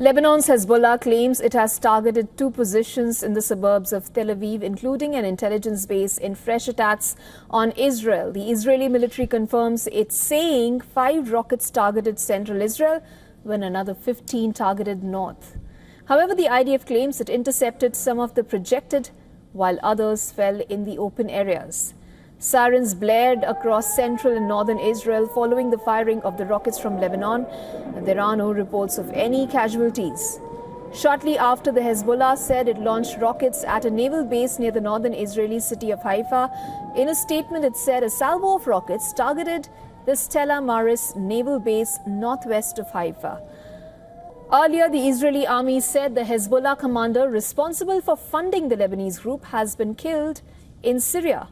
Lebanon's Hezbollah claims it has targeted 2 positions in the suburbs of Tel Aviv, including an intelligence base, in fresh attacks on Israel. The Israeli military confirms it's saying 5 rockets targeted central Israel, when another 15 targeted north. However, the IDF claims it intercepted some of the projected, while others fell in the open areas. Sirens blared across central and northern Israel following the firing of the rockets from Lebanon, and there are no reports of any casualties. Shortly after, the Hezbollah said it launched rockets at a naval base near the northern Israeli city of Haifa. In a statement, it said a salvo of rockets targeted the Stella Maris naval base northwest of Haifa. Earlier, the Israeli army said the Hezbollah commander responsible for funding the Lebanese group has been killed in Syria.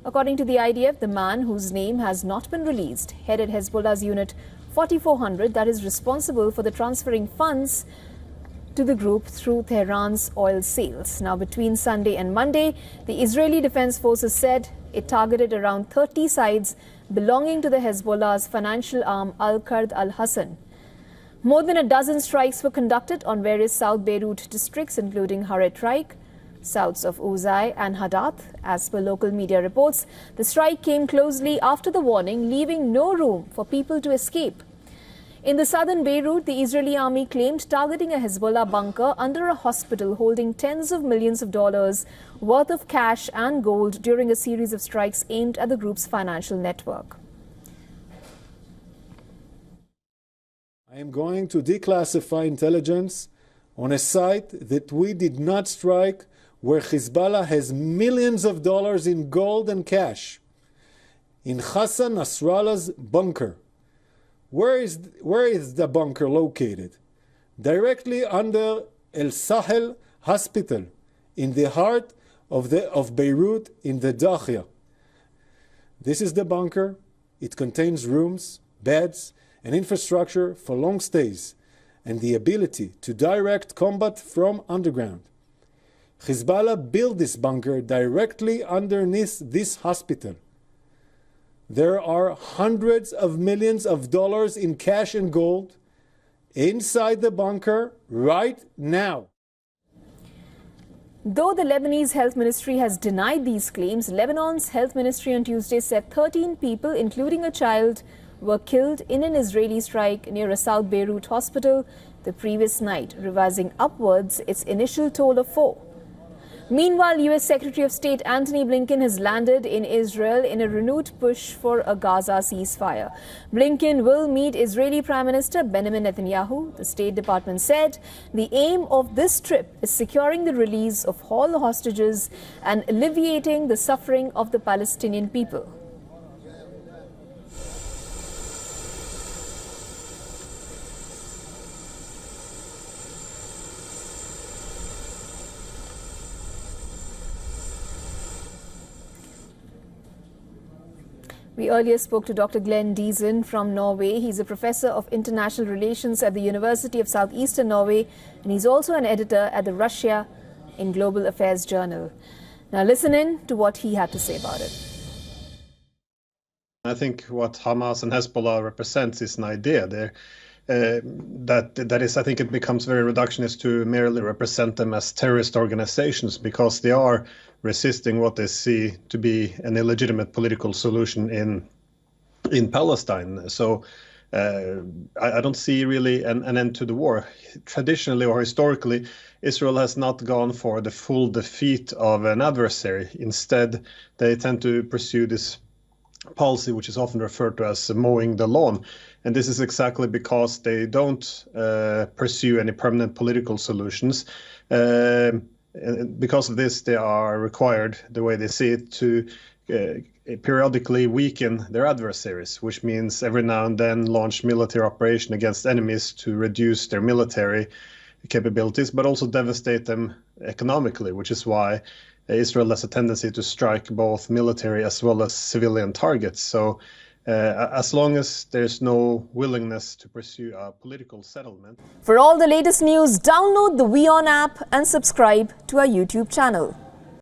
According to the IDF, the man, whose name has not been released, headed Hezbollah's Unit 4400 that is responsible for the transferring funds to the group through Tehran's oil sales. Now, between Sunday and Monday, the Israeli Defense Forces said it targeted around 30 sites belonging to the Hezbollah's financial arm al-Qard al-Hasan. More than a dozen strikes were conducted on various South Beirut districts, including Haret-Raik, south of Uzai and Hadath. As per local media reports, the strike came closely after the warning, leaving no room for people to escape. In the southern Beirut, the Israeli army claimed targeting a Hezbollah bunker under a hospital holding tens of millions of dollars worth of cash and gold during a series of strikes aimed at the group's financial network. I am going to declassify intelligence on a site that we did not strike, where Hezbollah has millions of dollars in gold and cash, in Hassan Nasrallah's bunker. Where is the bunker located? Directly under El Sahel Hospital, in the heart of Beirut, in the Dakhia. This is the bunker. It contains rooms, beds, and infrastructure for long stays, and the ability to direct combat from underground. Hezbollah built this bunker directly underneath this hospital. There are hundreds of millions of dollars in cash and gold inside the bunker right now. Though the Lebanese Health Ministry has denied these claims, Lebanon's Health Ministry on Tuesday said 13 people, including a child, were killed in an Israeli strike near a South Beirut hospital the previous night, revising upwards its initial toll of 4. Meanwhile, U.S. Secretary of State Antony Blinken has landed in Israel in a renewed push for a Gaza ceasefire. Blinken will meet Israeli Prime Minister Benjamin Netanyahu. The State Department said the aim of this trip is securing the release of all hostages and alleviating the suffering of the Palestinian people. We earlier spoke to Dr. Glenn Diesen from Norway. He's a professor of international relations at the University of Southeastern Norway, and he's also an editor at the Russia in Global Affairs journal. Now listen in to what he had to say about it. I think what Hamas and Hezbollah represents is an idea there. That is, I think it becomes very reductionist to merely represent them as terrorist organizations, because they are resisting what they see to be an illegitimate political solution in Palestine. So I don't see really an end to the war. Traditionally or historically, Israel has not gone for the full defeat of an adversary. Instead, they tend to pursue this policy, which is often referred to as mowing the lawn. And this is exactly because they don't pursue any permanent political solutions. Because of this, they are required, the way they see it, to periodically weaken their adversaries, which means every now and then launch military operation against enemies to reduce their military capabilities, but also devastate them economically, which is why Israel has a tendency to strike both military as well as civilian targets. So as long as there's no willingness to pursue a political settlement. For all the latest news, download the WION app and subscribe to our YouTube channel.